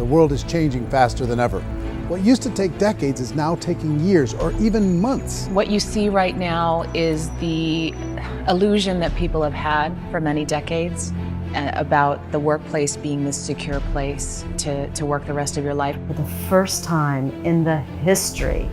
the world is changing faster than ever. What used to take decades is now taking years or even months. What you see right now is the illusion that people have had for many decades about the workplace being this secure place to work the rest of your life. For the first time in the history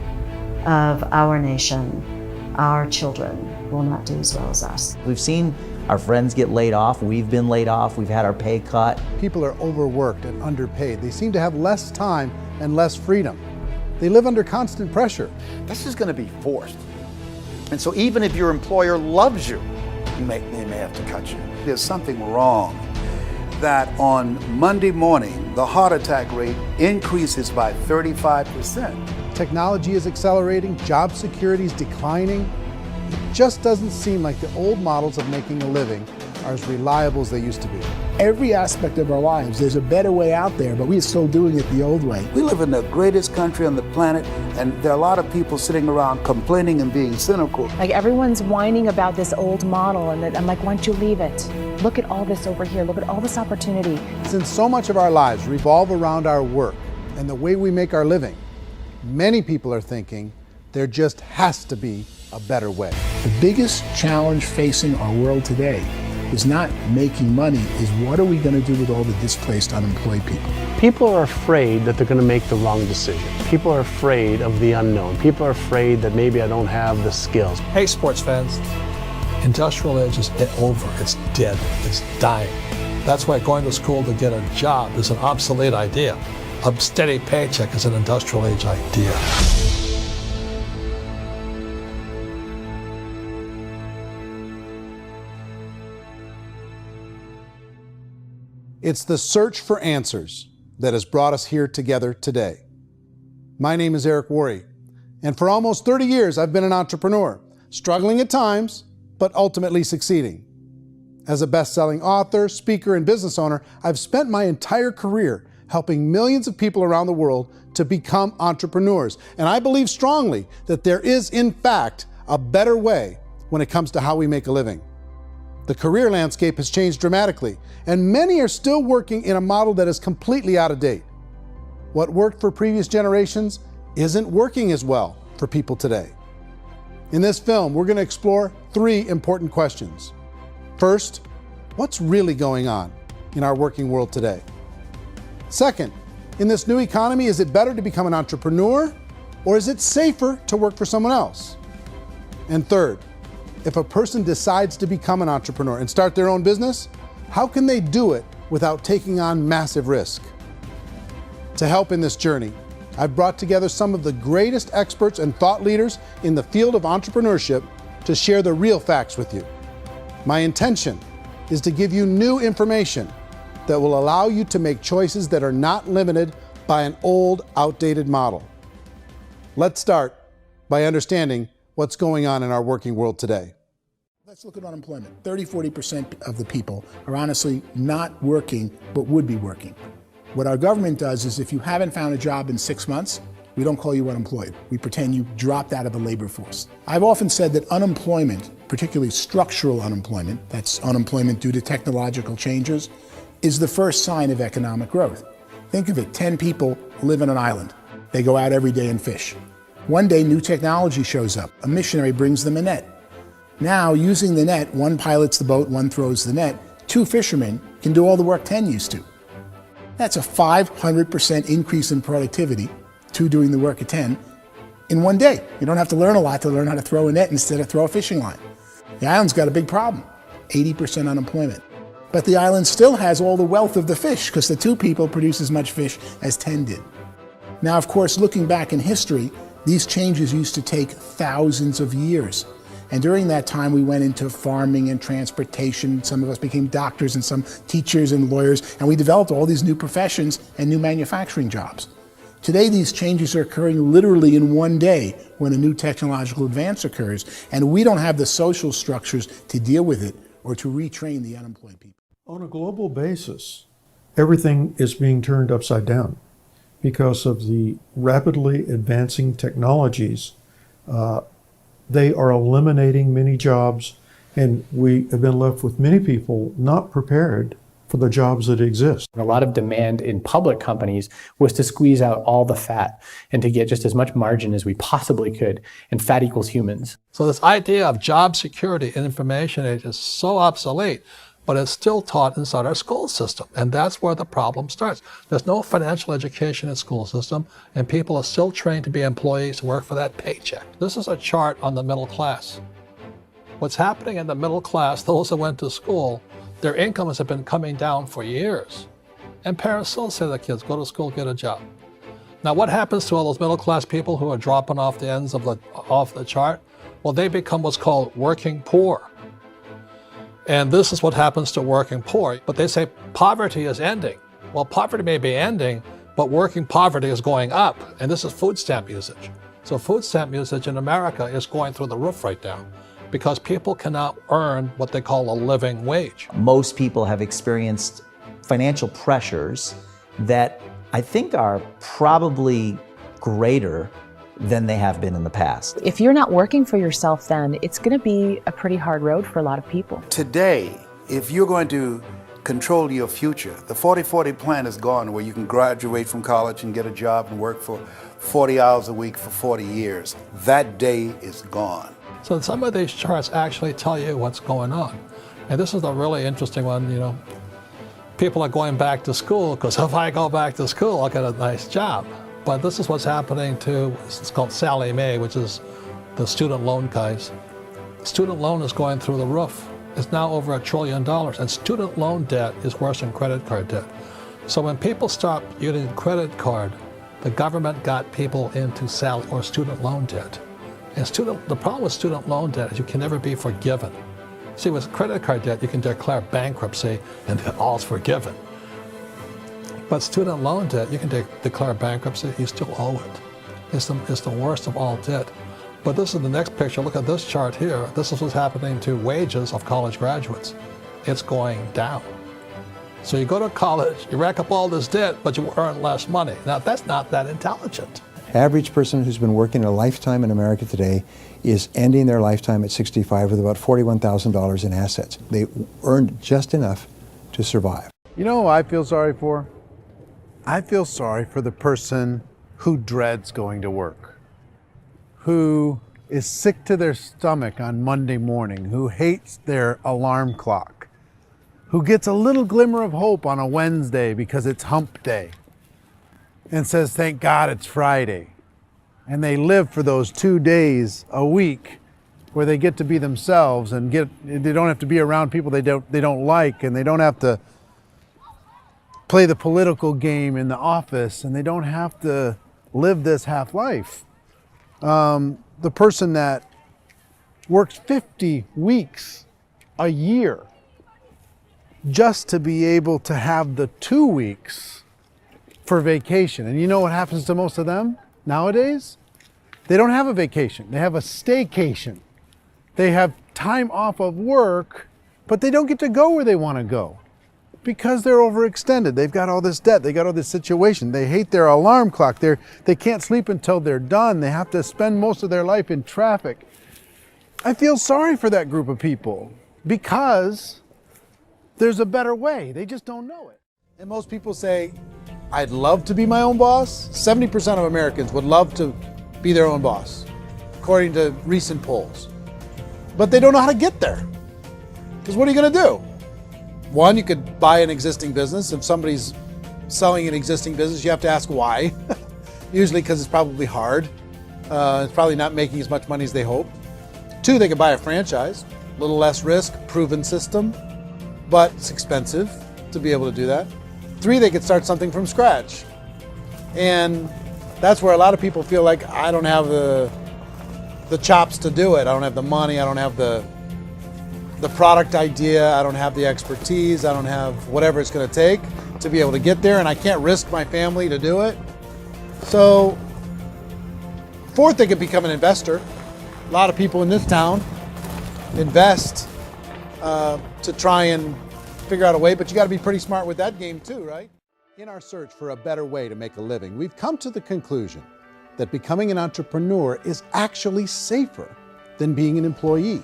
of our nation, our children will not do as well as us. We've seen our friends get laid off, we've been laid off, we've had our pay cut. People are overworked and underpaid. They seem to have less time and less freedom. They live under constant pressure. This is going to be forced. And so even if your employer loves you, they may have to cut you. There's something wrong that on Monday morning, the heart attack rate increases by 35%. Technology is accelerating, job security is declining. It just doesn't seem like the old models of making a living are as reliable as they used to be. Every aspect of our lives, there's a better way out there, but we're still doing it the old way. We live in the greatest country on the planet, and there are a lot of people sitting around complaining and being cynical. Like everyone's whining about this old model, and I'm like, why don't you leave it? Look at all this over here, look at all this opportunity. Since so much of our lives revolve around our work and the way we make our living, many people are thinking there just has to be a better way. The biggest challenge facing our world today is not making money, is what are we going to do with all the displaced, unemployed people? People are afraid that they're going to make the wrong decision. People are afraid of the unknown. People are afraid that maybe I don't have the skills. Hey, sports fans, industrial age is over. It's dead. It's dying. That's why going to school to get a job is an obsolete idea. A steady paycheck is an industrial age idea. It's the search for answers that has brought us here together today. My name is Eric Worre, and for almost 30 years I've been an entrepreneur, struggling at times, but ultimately succeeding. As a best-selling author, speaker, and business owner, I've spent my entire career helping millions of people around the world to become entrepreneurs. And I believe strongly that there is, in fact, a better way when it comes to how we make a living. The career landscape has changed dramatically, and many are still working in a model that is completely out of date. What worked for previous generations isn't working as well for people today. In this film, we're going to explore 3 important questions. First, what's really going on in our working world today? Second, in this new economy, is it better to become an entrepreneur, or is it safer to work for someone else? And third, if a person decides to become an entrepreneur and start their own business, how can they do it without taking on massive risk? To help in this journey, I've brought together some of the greatest experts and thought leaders in the field of entrepreneurship to share the real facts with you. My intention is to give you new information that will allow you to make choices that are not limited by an old, outdated model. Let's start by understanding what's going on in our working world today. Let's look at unemployment. 30–40% of the people are honestly not working, but would be working. What our government does is if you haven't found a job in 6 months, we don't call you unemployed. We pretend you dropped out of the labor force. I've often said that unemployment, particularly structural unemployment, that's unemployment due to technological changes, is the first sign of economic growth. Think of it, 10 people live on an island. They go out every day and fish. One day, new technology shows up. A missionary brings them a net. Now, using the net, one pilots the boat, one throws the net. 2 fishermen can do all the work 10 used to. That's a 500% increase in productivity, 2 doing the work of 10, in one day. You don't have to learn a lot to learn how to throw a net instead of throw a fishing line. The island's got a big problem, 80% unemployment. But the island still has all the wealth of the fish because the 2 people produce as much fish as 10 did. Now, of course, looking back in history, these changes used to take thousands of years. And during that time, we went into farming and transportation. Some of us became doctors and some teachers and lawyers, and we developed all these new professions and new manufacturing jobs. Today, these changes are occurring literally in one day when a new technological advance occurs, and we don't have the social structures to deal with it or to retrain the unemployed people. On a global basis, everything is being turned upside down because of the rapidly advancing technologies. They are eliminating many jobs, and we have been left with many people not prepared for the jobs that exist. A lot of demand in public companies was to squeeze out all the fat and to get just as much margin as we possibly could, and fat equals humans. So this idea of job security in information age is so obsolete, but it's still taught inside our school system, and that's where the problem starts. There's no financial education in the school system, and people are still trained to be employees who work for that paycheck. This is a chart on the middle class. What's happening in the middle class, those that went to school, their incomes have been coming down for years. And parents still say to their kids, go to school, get a job. Now what happens to all those middle class people who are dropping off the ends of the chart? Well, they become what's called working poor. And this is what happens to working poor. But they say poverty is ending. Well, poverty may be ending, but working poverty is going up. And this is food stamp usage. So food stamp usage in America is going through the roof right now, because people cannot earn what they call a living wage. Most people have experienced financial pressures that I think are probably greater than they have been in the past. If you're not working for yourself, then it's going to be a pretty hard road for a lot of people. Today, if you're going to control your future, the 40-40 plan is gone, where you can graduate from college and get a job and work for 40 hours a week for 40 years. That day is gone. So some of these charts actually tell you what's going on. And this is a really interesting one, you know. People are going back to school because if I go back to school, I'll get a nice job. But this is what's happening to, it's called Sallie Mae, which is the student loan guys. Student loan is going through the roof. It's now over $1 trillion, and student loan debt is worse than credit card debt. So when people stopped using credit card, the government got people into student loan debt. And the problem with student loan debt is you can never be forgiven. See, with credit card debt, you can declare bankruptcy and then all's forgiven. But student loan debt, you can declare bankruptcy, you still owe it. It's the worst of all debt. But this is the next picture. Look at this chart here. This is what's happening to wages of college graduates. It's going down. So you go to college, you rack up all this debt, but you earn less money. Now, that's not that intelligent. Average person who's been working a lifetime in America today is ending their lifetime at 65 with about $41,000 in assets. They earned just enough to survive. You know who I feel sorry for? I feel sorry for the person who dreads going to work, who is sick to their stomach on Monday morning, who hates their alarm clock, who gets a little glimmer of hope on a Wednesday because it's hump day, and says, thank God it's Friday. And they live for those 2 days a week where they get to be themselves and they don't have to be around people they don't like, and they don't have to play the political game in the office, and they don't have to live this half life. The person that works 50 weeks a year just to be able to have the 2 weeks for vacation. And you know what happens to most of them nowadays? They don't have a vacation. They have a staycation. They have time off of work, but they don't get to go where they want to go because they're overextended. They've got all this debt. They got all this situation. They hate their alarm clock. They can't sleep until they're done. They have to spend most of their life in traffic. I feel sorry for that group of people because there's a better way. They just don't know it. And most people say, I'd love to be my own boss. 70% of Americans would love to be their own boss, according to recent polls. But they don't know how to get there. Because what are you going to do? One, you could buy an existing business. If somebody's selling an existing business, you have to ask why. Usually because it's probably hard. It's probably not making as much money as they hope. Two, they could buy a franchise. A little less risk, proven system, but it's expensive to be able to do that. Three, they could start something from scratch. And that's where a lot of people feel like, I don't have the chops to do it. I don't have the money. I don't have the product idea. I don't have the expertise. I don't have whatever it's going to take to be able to get there. And I can't risk my family to do it. So fourth, they could become an investor. A lot of people in this town invest to try and figure out a way, but you got to be pretty smart with that game too, right? In our search for a better way to make a living, we've come to the conclusion that becoming an entrepreneur is actually safer than being an employee.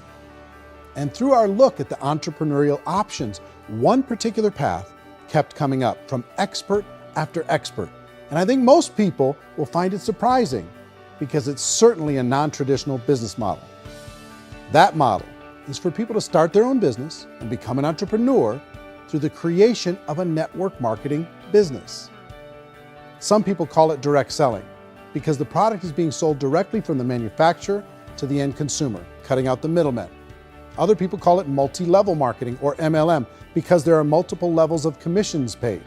And through our look at the entrepreneurial options, one particular path kept coming up from expert after expert. And I think most people will find it surprising because it's certainly a non-traditional business model. That model is for people to start their own business and become an entrepreneur through the creation of a network marketing business. Some people call it direct selling because the product is being sold directly from the manufacturer to the end consumer, cutting out the middlemen. Other people call it multi-level marketing, or MLM, because there are multiple levels of commissions paid.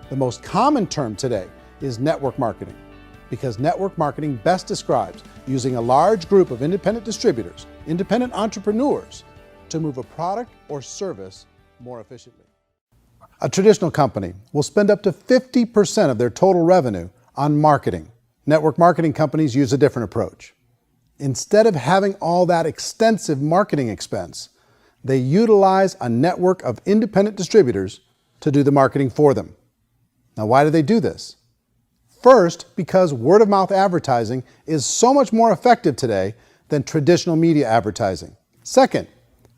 The most common term today is network marketing, because network marketing best describes using a large group of independent distributors, independent entrepreneurs, to move a product or service more efficiently. A traditional company will spend up to 50% of their total revenue on marketing. Network marketing companies use a different approach. Instead of having all that extensive marketing expense, they utilize a network of independent distributors to do the marketing for them. Now, why do they do this? First, because word-of-mouth advertising is so much more effective today than traditional media advertising. Second,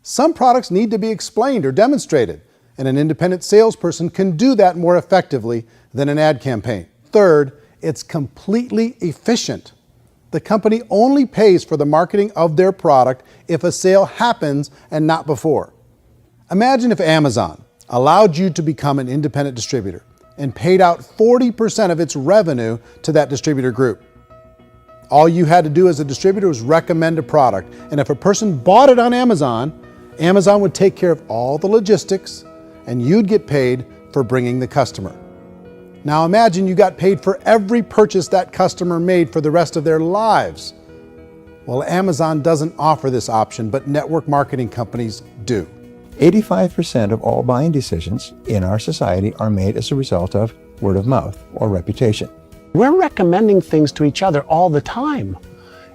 some products need to be explained or demonstrated, and an independent salesperson can do that more effectively than an ad campaign. Third, it's completely efficient. The company only pays for the marketing of their product if a sale happens and not before. Imagine if Amazon allowed you to become an independent distributor and paid out 40% of its revenue to that distributor group. All you had to do as a distributor was recommend a product, and if a person bought it on Amazon, Amazon would take care of all the logistics and you'd get paid for bringing the customer. Now imagine you got paid for every purchase that customer made for the rest of their lives. Well, Amazon doesn't offer this option, but network marketing companies do. 85% of all buying decisions in our society are made as a result of word of mouth or reputation. We're recommending things to each other all the time.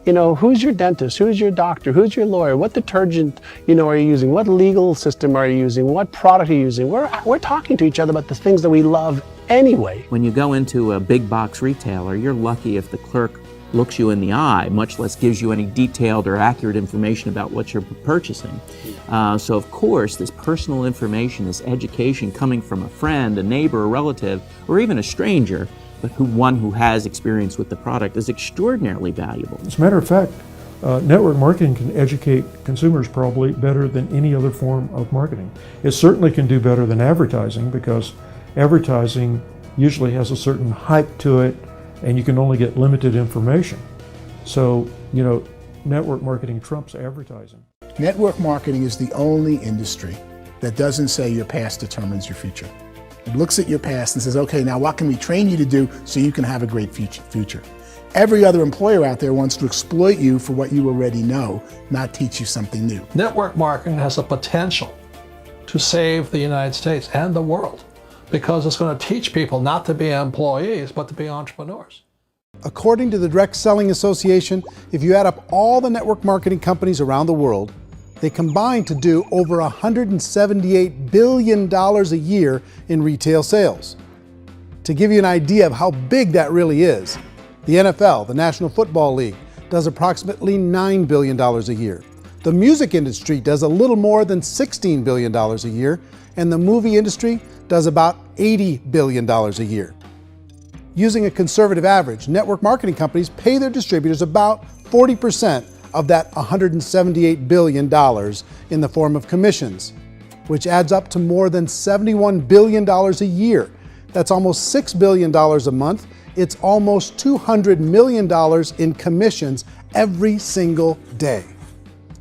You know, who's your dentist? Who's your doctor? Who's your lawyer? What detergent, are you using? What legal system are you using? What product are you using? We're talking to each other about the things that we love anyway. When you go into a big box retailer, you're lucky if the clerk looks you in the eye, much less gives you any detailed or accurate information about what you're purchasing. So of course, this personal information, this education coming from a friend, a neighbor, a relative, or even a stranger, but one who has experience with the product is extraordinarily valuable. As a matter of fact, network marketing can educate consumers probably better than any other form of marketing. It certainly can do better than advertising because advertising usually has a certain hype to it and you can only get limited information. So, network marketing trumps advertising. Network marketing is the only industry that doesn't say your past determines your future. It looks at your past and says, okay, now what can we train you to do so you can have a great future? Every other employer out there wants to exploit you for what you already know, not teach you something new. Network marketing has the potential to save the United States and the world because it's going to teach people not to be employees, but to be entrepreneurs. According to the Direct Selling Association, if you add up all the network marketing companies around the world, they combine to do over $178 billion a year in retail sales. To give you an idea of how big that really is, the NFL, the National Football League, does approximately $9 billion a year. The music industry does a little more than $16 billion a year, and the movie industry does about $80 billion a year. Using a conservative average, network marketing companies pay their distributors about 40% of that $178 billion in the form of commissions, which adds up to more than $71 billion a year. That's almost $6 billion a month. It's almost $200 million in commissions every single day.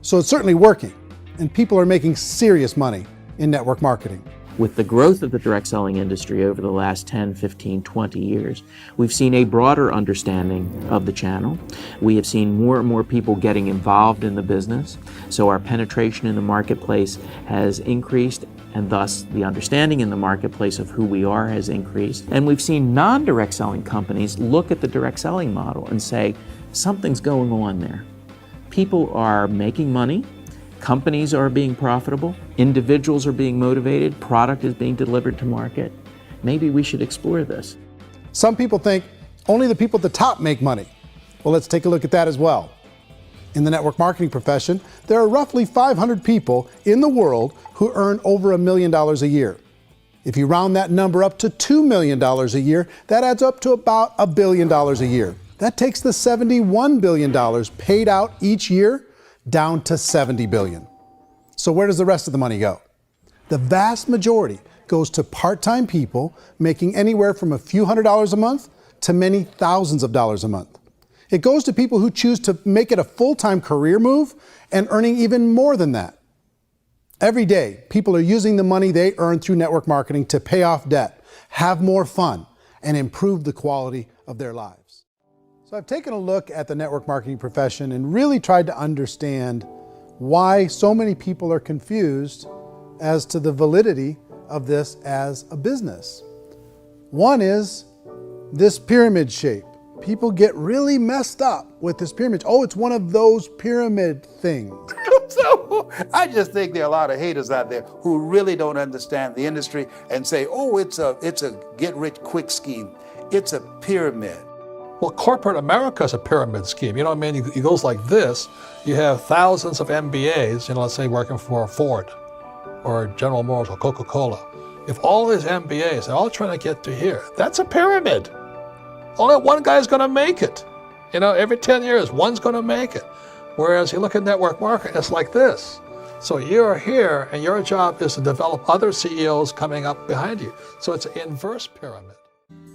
So it's certainly working, and people are making serious money in network marketing. With the growth of the direct selling industry over the last 10, 15, 20 years, we've seen a broader understanding of the channel. We have seen more and more people getting involved in the business, so our penetration in the marketplace has increased, and thus the understanding in the marketplace of who we are has increased. And we've seen non-direct selling companies look at the direct selling model and say, something's going on there. People are making money, companies are being profitable, individuals are being motivated, product is being delivered to market. Maybe we should explore this. Some people think only the people at the top make money. Well, let's take a look at that as well. In the network marketing profession, there are roughly 500 people in the world who earn over $1 million a year. If you round that number up to $2 million a year, that adds up to about $1 billion a year. That takes the $71 billion paid out each year down to $70 billion. So where does the rest of the money go? The vast majority goes to part-time people making anywhere from a few $100s a month to many thousands of dollars a month. It goes to people who choose to make it a full-time career move and earning even more than that. Every day, people are using the money they earn through network marketing to pay off debt, have more fun, and improve the quality of their lives. So I've taken a look at the network marketing profession and really tried to understand why so many people are confused as to the validity of this as a business. One is this pyramid shape. People get really messed up with this pyramid. Oh, it's one of those pyramid things. So I just think there are a lot of haters out there who really don't understand the industry and say, oh, it's a get-rich-quick scheme. It's a pyramid. Well, corporate America is a pyramid scheme. You know what I mean? It goes like this. You have thousands of MBAs, let's say working for Ford or General Motors or Coca-Cola. If all these MBAs are all trying to get to here, that's a pyramid. Only one guy's going to make it. Every 10 years, one's going to make it. Whereas you look at network marketing, it's like this. So you're here, and your job is to develop other CEOs coming up behind you. So it's an inverse pyramid.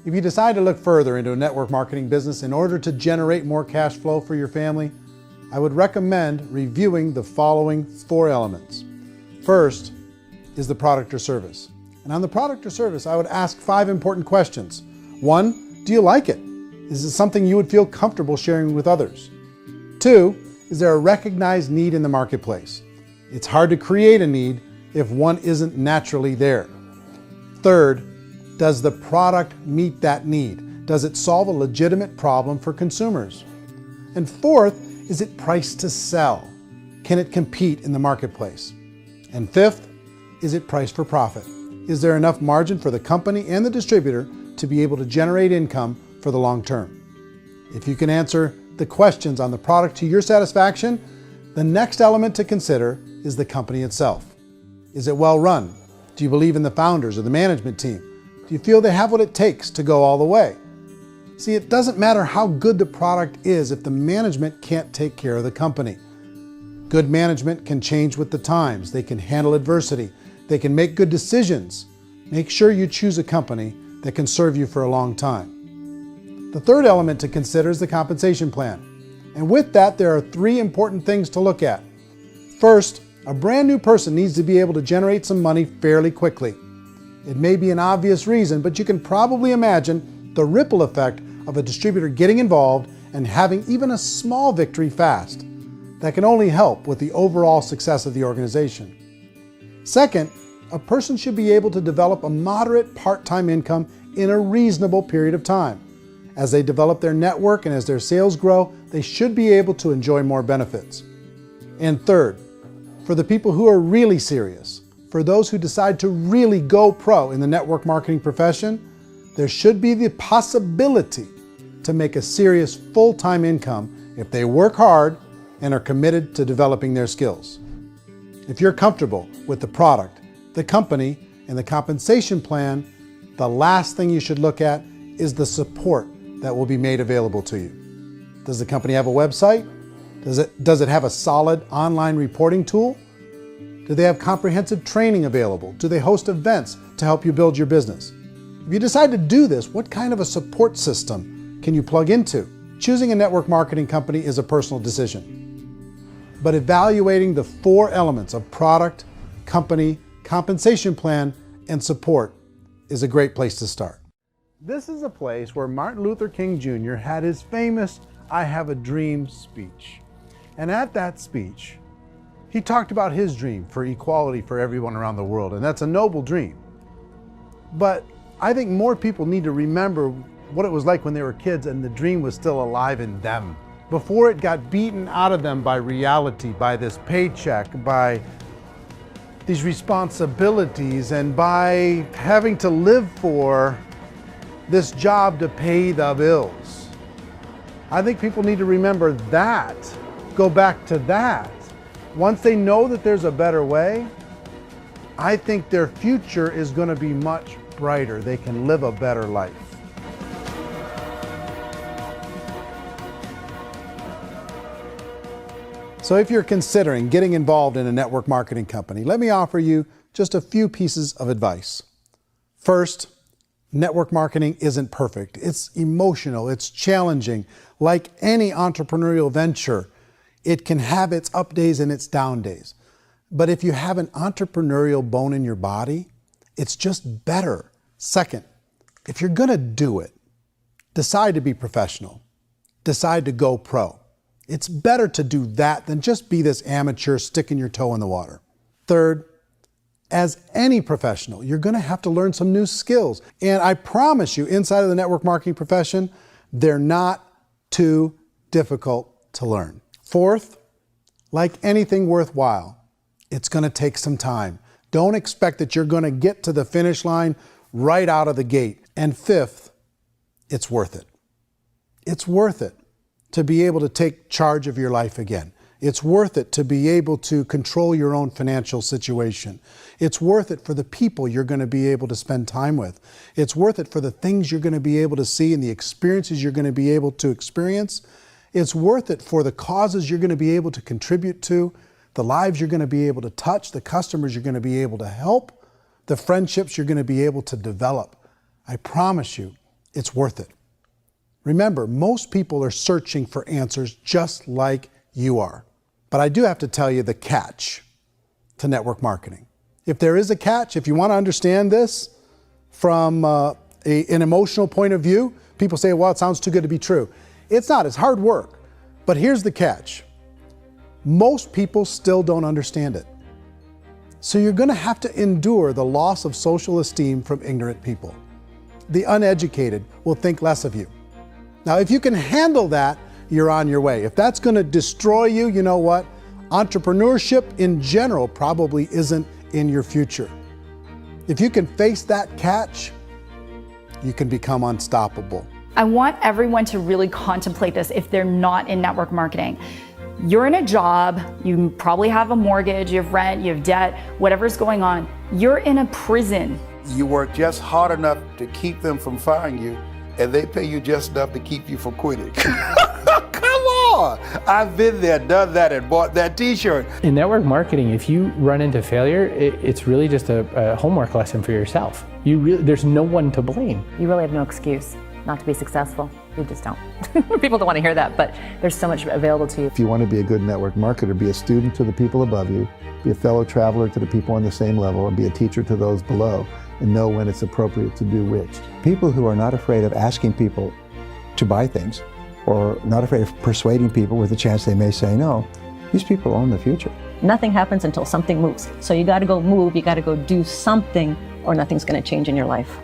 If you decide to look further into a network marketing business in order to generate more cash flow for your family, I would recommend reviewing the following 4 elements. First is the product or service. And on the product or service, I would ask 5 important questions. 1, do you like it? Is it something you would feel comfortable sharing with others? 2, is there a recognized need in the marketplace? It's hard to create a need if one isn't naturally there. 3rd, does the product meet that need? Does it solve a legitimate problem for consumers? And 4th, is it priced to sell? Can it compete in the marketplace? And 5th, is it priced for profit? Is there enough margin for the company and the distributor to be able to generate income for the long term? If you can answer the questions on the product to your satisfaction, the next element to consider is the company itself. Is it well run? Do you believe in the founders or the management team? Do you feel they have what it takes to go all the way? See, it doesn't matter how good the product is if the management can't take care of the company. Good management can change with the times. They can handle adversity. They can make good decisions. Make sure you choose a company that can serve you for a long time. The third element to consider is the compensation plan. And with that, there are 3 important things to look at. First, a brand new person needs to be able to generate some money fairly quickly. It may be an obvious reason, but you can probably imagine the ripple effect of a distributor getting involved and having even a small victory fast. That can only help with the overall success of the organization. Second, a person should be able to develop a moderate part-time income in a reasonable period of time. As they develop their network and as their sales grow, they should be able to enjoy more benefits. And third, for the people who are really serious, for those who decide to really go pro in the network marketing profession, there should be the possibility to make a serious full-time income if they work hard and are committed to developing their skills. If you're comfortable with the product, the company, and the compensation plan, the last thing you should look at is the support that will be made available to you. Does the company have a website? Does it have a solid online reporting tool? Do they have comprehensive training available? Do they host events to help you build your business? If you decide to do this, what kind of a support system can you plug into? Choosing a network marketing company is a personal decision. But evaluating the 4 elements of product, company, compensation plan, and support is a great place to start. This is a place where Martin Luther King Jr. had his famous "I Have a Dream" speech. And at that speech, he talked about his dream for equality for everyone around the world, and that's a noble dream. But I think more people need to remember what it was like when they were kids and the dream was still alive in them, before it got beaten out of them by reality, by this paycheck, by these responsibilities, and by having to live for this job to pay the bills. I think people need to remember that, go back to that. Once they know that there's a better way, I think their future is going to be much brighter. They can live a better life. So if you're considering getting involved in a network marketing company, let me offer you just a few pieces of advice. First, network marketing isn't perfect. It's emotional, it's challenging. Like any entrepreneurial venture, it can have its up days and its down days. But if you have an entrepreneurial bone in your body, it's just better. Second, if you're gonna do it, decide to be professional. Decide to go pro. It's better to do that than just be this amateur sticking your toe in the water. Third, as any professional, you're gonna have to learn some new skills. And I promise you, inside of the network marketing profession, they're not too difficult to learn. Fourth, like anything worthwhile, it's gonna take some time. Don't expect that you're gonna get to the finish line right out of the gate. And fifth, it's worth it. It's worth it to be able to take charge of your life again. It's worth it to be able to control your own financial situation. It's worth it for the people you're going to be able to spend time with. It's worth it for the things you're going to be able to see and the experiences you're going to be able to experience. It's worth it for the causes you're going to be able to contribute to, the lives you're going to be able to touch, the customers you're going to be able to help, the friendships you're going to be able to develop. I promise you, it's worth it. Remember, most people are searching for answers just like you are. But I do have to tell you the catch to network marketing. If there is a catch, if you want to understand this from an emotional point of view, people say, well, it sounds too good to be true. It's not, it's hard work. But here's the catch. Most people still don't understand it. So you're going to have to endure the loss of social esteem from ignorant people. The uneducated will think less of you. Now, if you can handle that, you're on your way. If that's going to destroy you, you know what? Entrepreneurship in general probably isn't in your future. If you can face that catch, you can become unstoppable. I want everyone to really contemplate this if they're not in network marketing. You're in a job, you probably have a mortgage, you have rent, you have debt, whatever's going on. You're in a prison. You work just hard enough to keep them from firing you, and they pay you just enough to keep you from quitting. Come on! I've been there, done that, and bought that t-shirt. In network marketing, if you run into failure, it's really just a homework lesson for yourself. There's no one to blame. You really have no excuse not to be successful. You just don't. People don't want to hear that, but there's so much available to you. If you want to be a good network marketer, be a student to the people above you, be a fellow traveler to the people on the same level, and be a teacher to those below, and know when it's appropriate to do which. People who are not afraid of asking people to buy things, or not afraid of persuading people with a chance they may say no, these people own the future. Nothing happens until something moves. So you got to go move, you got to go do something, or nothing's going to change in your life.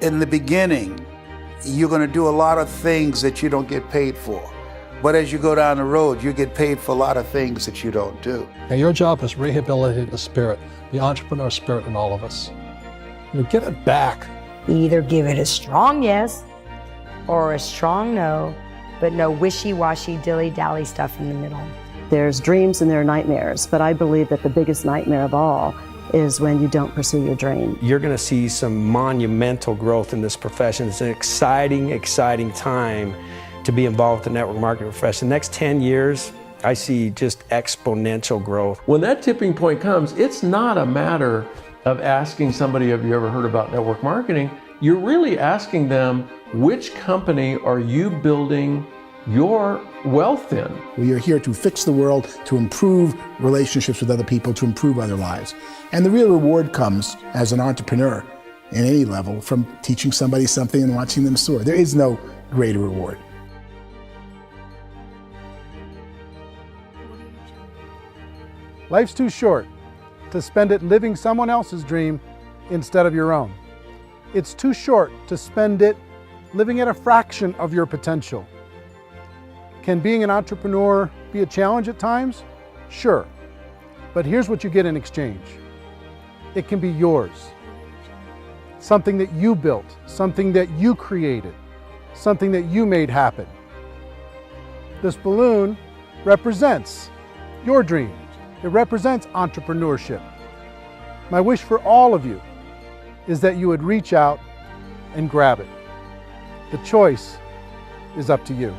In the beginning, you're going to do a lot of things that you don't get paid for. But as you go down the road, you get paid for a lot of things that you don't do. And your job is rehabilitate the spirit, the entrepreneur spirit in all of us. Get it back. Either give it a strong yes or a strong no, but no wishy-washy, dilly-dally stuff in the middle. There's dreams and there are nightmares, but I believe that the biggest nightmare of all is when you don't pursue your dream. You're going to see some monumental growth in this profession. It's an exciting, exciting time to be involved with the network marketing profession. The next 10 years, I see just exponential growth. When that tipping point comes, it's not a matter of asking somebody, have you ever heard about network marketing? You're really asking them, which company are you building your wealth in? We are here to fix the world, to improve relationships with other people, to improve other lives. And the real reward comes as an entrepreneur in any level from teaching somebody something and watching them soar. There is no greater reward. Life's too short to spend it living someone else's dream instead of your own. It's too short to spend it living at a fraction of your potential. Can being an entrepreneur be a challenge at times? Sure. But here's what you get in exchange. It can be yours. Something that you built, something that you created, something that you made happen. This balloon represents your dream. It represents entrepreneurship. My wish for all of you is that you would reach out and grab it. The choice is up to you.